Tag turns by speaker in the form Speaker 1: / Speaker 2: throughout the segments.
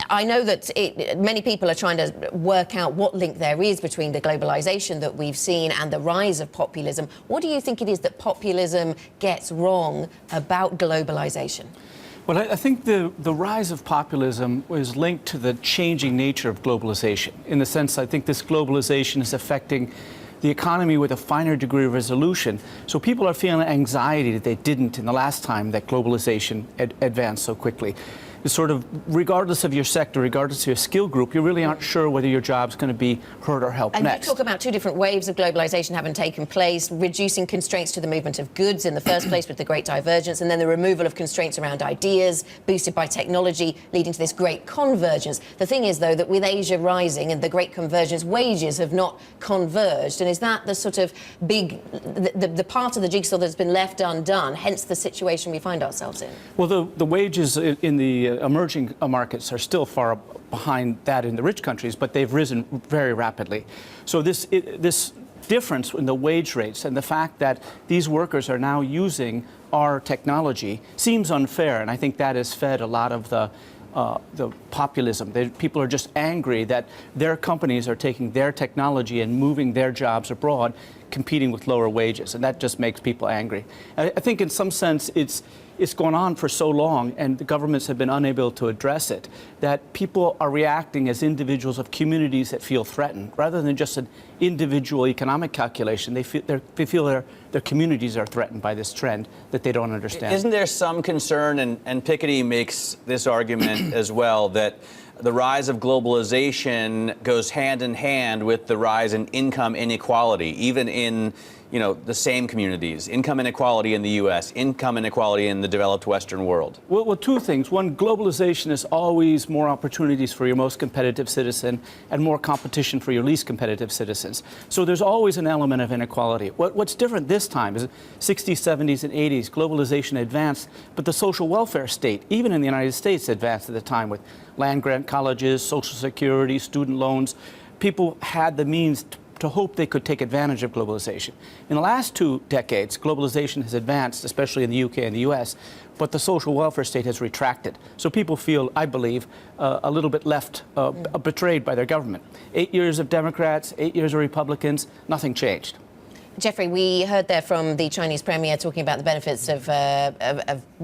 Speaker 1: I know that many people are trying to work out what link there is between the globalization that we've seen and the rise of populism. What do you think it is that populism gets wrong about globalization?
Speaker 2: Well, I think the rise of populism is linked to the changing nature of globalization. In the sense, I think this globalization is affecting the economy with a finer degree of resolution. So people are feeling anxiety that they didn't in the last time that globalization advanced so quickly. It's sort of, regardless of your sector, regardless of your skill group, you really aren't sure whether your job's going to be hurt or helped next.
Speaker 1: And you talk about two different waves of globalization having taken place, reducing constraints to the movement of goods in the first place with the Great Divergence, and then the removal of constraints around ideas, boosted by technology, leading to this great convergence. The thing is, though, that with Asia rising and the great convergence, wages have not converged. And is that the sort of big, the part of the jigsaw that's been left undone, hence the situation we find ourselves in?
Speaker 2: Well, the wages in the emerging markets are still far behind that in the rich countries, but they've risen very rapidly. So this difference in the wage rates and the fact that these workers are now using our technology seems unfair, and I think that has fed a lot of the populism. People are just angry that their companies are taking their technology and moving their jobs abroad, competing with lower wages, and that just makes people angry. I think in some sense it's gone on for so long, and the governments have been unable to address it, that people are reacting as individuals of communities that feel threatened, rather than just an individual economic calculation. They feel their communities are threatened by this trend that they don't understand.
Speaker 3: Isn't there some concern, and Piketty makes this argument as well, that the rise of globalization goes hand in hand with the rise in income inequality, even in the same communities, income inequality in the U.S., income inequality in the developed Western world?
Speaker 2: Well, two things. One, globalization is always more opportunities for your most competitive citizen and more competition for your least competitive citizens. So there's always an element of inequality. What's different this time is 60s, 70s, and 80s, globalization advanced, but the social welfare state, even in the United States, advanced at the time with land-grant colleges, Social Security, student loans. People had the means to hope they could take advantage of globalization. In the last 2 decades, globalization has advanced, especially in the UK and the US, but the social welfare state has retracted. So people feel, I believe, a little bit left, betrayed by their government. 8 years of Democrats, 8 years of Republicans, nothing changed.
Speaker 1: Jeffrey, we heard there from the Chinese Premier talking about the benefits of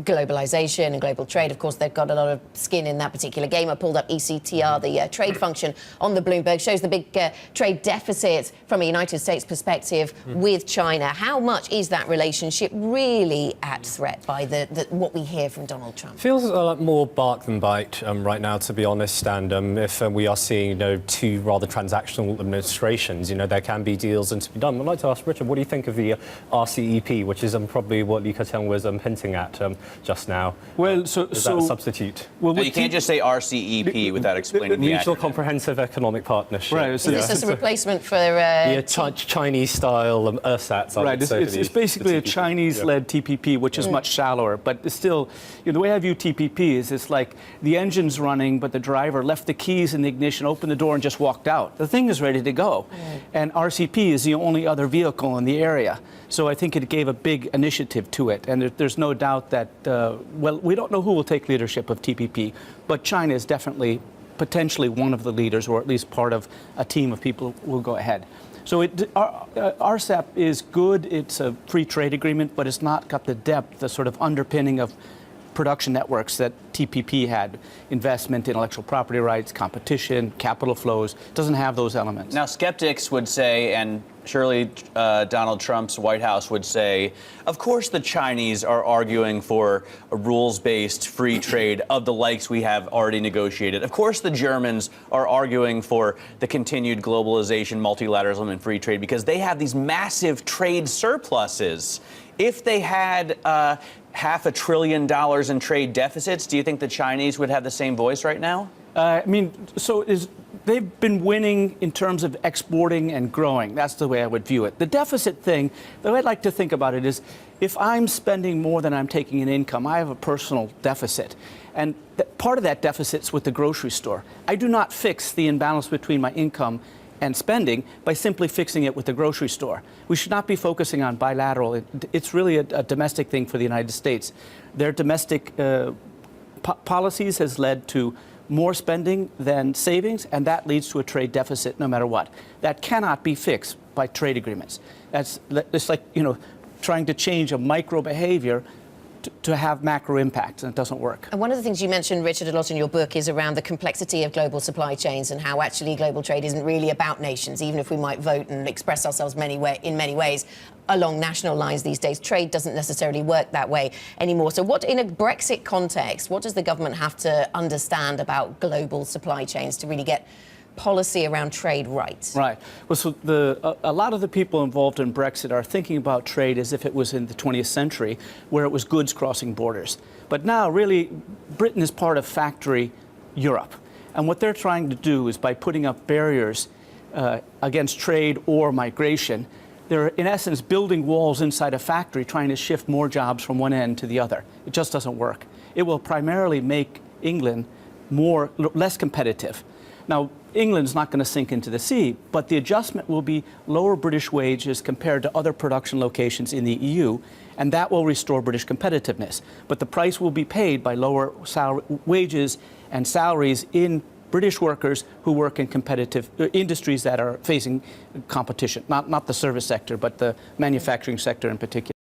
Speaker 1: globalization and global trade. Of course, they've got a lot of skin in that particular game. I pulled up ECTR, the trade function on the Bloomberg, shows the big trade deficit from a United States perspective with China. How much is that relationship really at threat by what we hear from Donald Trump?
Speaker 4: Feels like more bark than bite right now, to be honest. And if we are seeing two rather transactional administrations, there can be deals and to be done. I'd like to ask Richard, what do you think of the RCEP, which is probably what Li Keqiang was hinting at just now?
Speaker 2: Well,
Speaker 4: is that a substitute?
Speaker 3: Well, you can't just say RCEP without explaining the
Speaker 4: Mutual
Speaker 3: acronym.
Speaker 4: Comprehensive Economic Partnership.
Speaker 2: Right.
Speaker 1: Is this a replacement for
Speaker 4: Chinese-style ersatz?
Speaker 2: Right. It's basically a Chinese-led TPP, which is much shallower. But it's still, the way I view TPP is it's like the engine's running, but the driver left the keys in the ignition, opened the door, and just walked out. The thing is ready to go. And RCP is the only other vehicle in the area. So I think it gave a big initiative to it. And there's no doubt that, well, we don't know who will take leadership of TPP, but China is definitely potentially one of the leaders, or at least part of a team of people who will go ahead. So RCEP is good. It's a free trade agreement, but it's not got the depth, the sort of underpinning of production networks that TPP had. Investment, intellectual property rights, competition, capital flows. It doesn't have those elements.
Speaker 3: Now, skeptics would say, and surely Donald Trump's White House would say, of course the Chinese are arguing for a rules-based free trade of the likes we have already negotiated. Of course the Germans are arguing for the continued globalization, multilateralism, and free trade because they have these massive trade surpluses. If they had $500 billion in trade deficits, do you think the Chinese would have the same voice right now?
Speaker 2: They've been winning in terms of exporting and growing. That's the way I would view it. The deficit thing, the way I'd like to think about it is, if I'm spending more than I'm taking in income, I have a personal deficit. And part of that deficit's with the grocery store. I do not fix the imbalance between my income and spending by simply fixing it with the grocery store. We should not be focusing on bilateral. It's really a domestic thing for the United States. Their domestic policies has led to more spending than savings, and that leads to a trade deficit no matter what. That cannot be fixed by trade agreements. It's like, trying to change a micro behavior to have macro impacts, and it doesn't work.
Speaker 1: And one of the things you mentioned, Richard, a lot in your book is around the complexity of global supply chains and how actually global trade isn't really about nations. Even if we might vote and express ourselves in many ways along national lines these days, trade doesn't necessarily work that way anymore. So what, in a Brexit context, what does the government have to understand about global supply chains to really get policy around trade right?
Speaker 2: Right. Well, so a lot of the people involved in Brexit are thinking about trade as if it was in the 20th century, where it was goods crossing borders. But now, really, Britain is part of factory Europe. And what they're trying to do is, by putting up barriers against trade or migration, they're, in essence, building walls inside a factory, trying to shift more jobs from one end to the other. It just doesn't work. It will primarily make England less competitive. Now, England's not going to sink into the sea, but the adjustment will be lower British wages compared to other production locations in the EU, and that will restore British competitiveness. But the price will be paid by lower wages and salaries in British workers who work in competitive industries that are facing competition, not the service sector, but the manufacturing sector in particular.